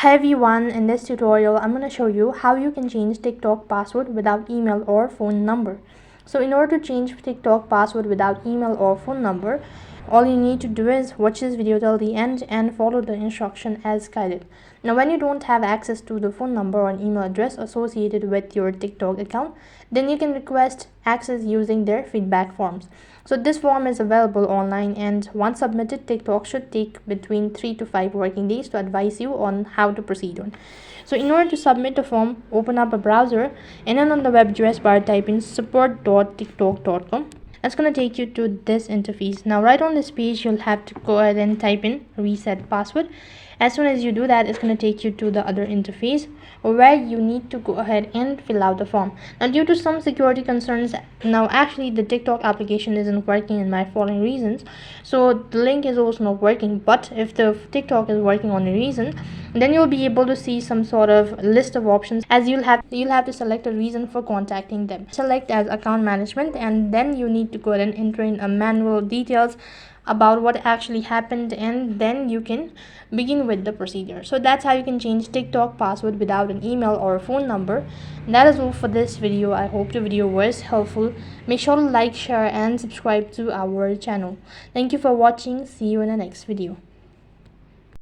Hi everyone, in this tutorial I'm going to show you how you can change TikTok password without email or phone number. So in order to change TikTok password without email or phone number, all you need to do is watch this video till the end and follow the instruction as guided. Now when you don't have access to the phone number or email address associated with your TikTok account, then you can request access using their feedback forms. So this form is available online, and once submitted, TikTok should take between 3 to 5 working days to advise you on how to proceed on. So in order to submit the form, open up a browser and then on the web address bar type in support.tiktok.com. That's going to take you to this interface. Now right on this page, you'll have to go ahead and type in reset password. As soon as you do that, it's going to take you to the other interface where you need to go ahead and fill out the form. Now due to some security concerns, now actually the TikTok application isn't working in my following reasons. So the link is also not working, but if the TikTok is working on a reason, then you'll be able to see some sort of list of options, as you'll have to select a reason for contacting them. Select as account management, and then you need to go ahead and enter in a manual details about what actually happened, and then you can begin with the procedure. So that's how you can change TikTok password without an email or a phone number. And that is all for this video. I hope the video was helpful. Make sure to like, share and subscribe to our channel. Thank you for watching. See you in the next video.